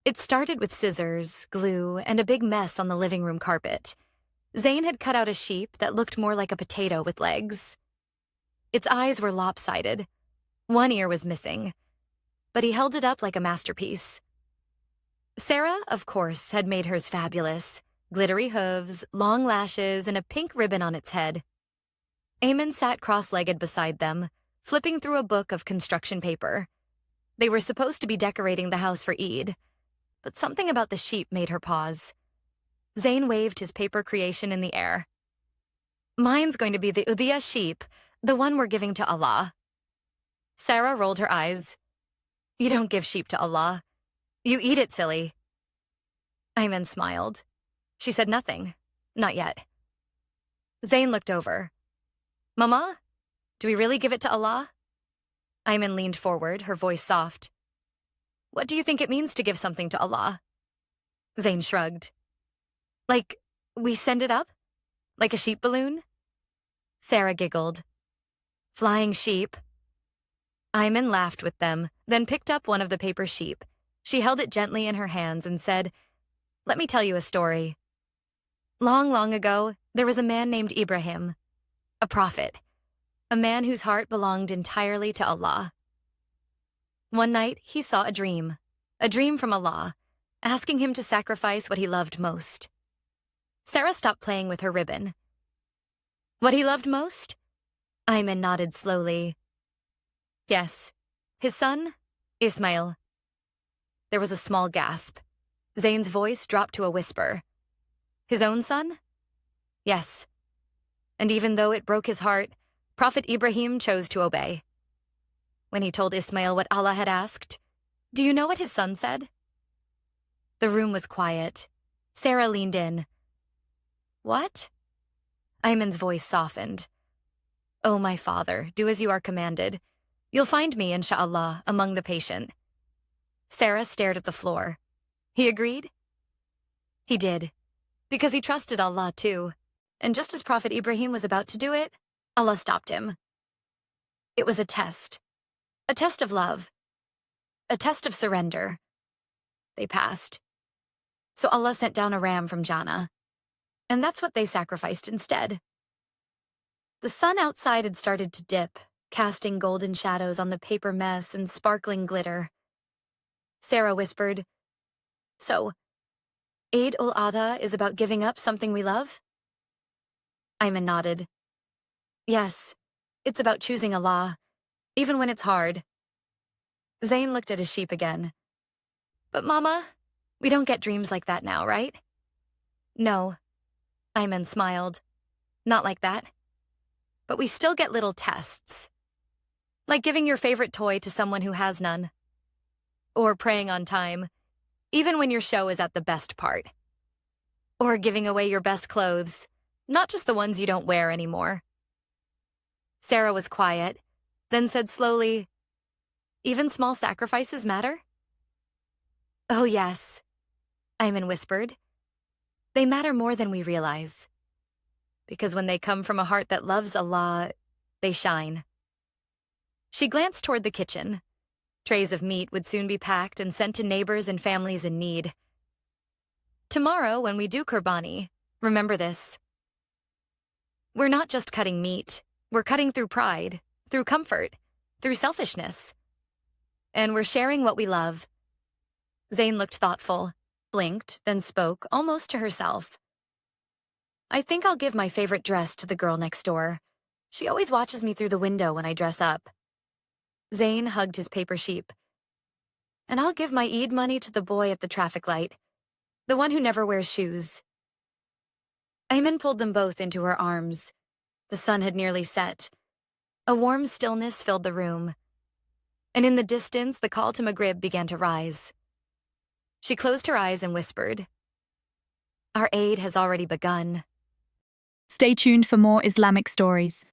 It started with scissors, glue, and a big mess on the living room carpet. Zayn had cut out a sheep that looked more like a potato with legs. Its eyes were lopsided. One ear was missing, but he held it up like a masterpiece. Sara, of course, had made hers fabulous. Glittery hooves, long lashes, and a pink ribbon on its head. Eamon sat cross-legged beside them, flipping through a book of construction paper. They were supposed to be decorating the house for Eid, but something about the sheep made her pause. Zayn waved his paper creation in the air. "Mine's going to be the ul-Adha sheep, the one we're giving to Allah." Sara rolled her eyes. "You don't give sheep to Allah. You eat it, silly." Eamon smiled. She said nothing. Not yet. Zayn looked over. "Mama, do we really give it to Allah?" Eamon leaned forward, her voice soft. "What do you think it means to give something to Allah?" Zayn shrugged. "Like, we send it up? Like a sheep balloon?" Sara giggled. "Flying sheep." Eamon laughed with them, then picked up one of the paper sheep. She held it gently in her hands and said, "Let me tell you a story. Long, long ago, there was a man named Ibrahim, a prophet, a man whose heart belonged entirely to Allah. One night, he saw a dream from Allah, asking him to sacrifice what he loved most." Sara stopped playing with her ribbon. "What he loved most?" Eamon nodded slowly. "Yes, his son, Ismail." There was a small gasp. Zayn's voice dropped to a whisper. "His own son?" "Yes. And even though it broke his heart, Prophet Ibrahim chose to obey. When he told Ismail what Allah had asked, do you know what his son said?" The room was quiet. Sara leaned in. "What?" Ayman's voice softened. "Oh, my father, do as you are commanded. You'll find me, insha'Allah, among the patient." Sara stared at the floor. He agreed? He did, because he trusted Allah too. And just as Prophet Ibrahim was about to do it, Allah stopped him. It was a test of love, a test of surrender. They passed. So Allah sent down a ram from Jannah, and that's what they sacrificed instead. The sun outside had started to dip, casting golden shadows on the paper mess and sparkling glitter. Sara whispered, "So, Eid ul-Adha is about giving up something we love?" Ayman nodded. "Yes, it's about choosing Allah, even when it's hard." Zayn looked at his sheep again. "But Mama, we don't get dreams like that now, right?" "No," Ayman smiled. "Not like that. But we still get little tests. Like giving your favorite toy to someone who has none. Or praying on time, even when your show is at the best part. Or giving away your best clothes, not just the ones you don't wear anymore." Sara was quiet, then said slowly, "Even small sacrifices matter?" "Oh, yes," Ayman whispered. "They matter more than we realize. Because when they come from a heart that loves Allah, they shine." She glanced toward the kitchen. Trays of meat would soon be packed and sent to neighbors and families in need. "Tomorrow, when we do Qurbani, remember this. We're not just cutting meat. We're cutting through pride, through comfort, through selfishness. And we're sharing what we love." Zayn looked thoughtful, blinked, then spoke, almost to herself. "I think I'll give my favorite dress to the girl next door. She always watches me through the window when I dress up." Zayn hugged his paper sheep. "And I'll give my Eid money to the boy at the traffic light, the one who never wears shoes." Ayman pulled them both into her arms. The sun had nearly set. A warm stillness filled the room. And in the distance, the call to Maghrib began to rise. She closed her eyes and whispered, "Our Eid has already begun." Stay tuned for more Islamic stories.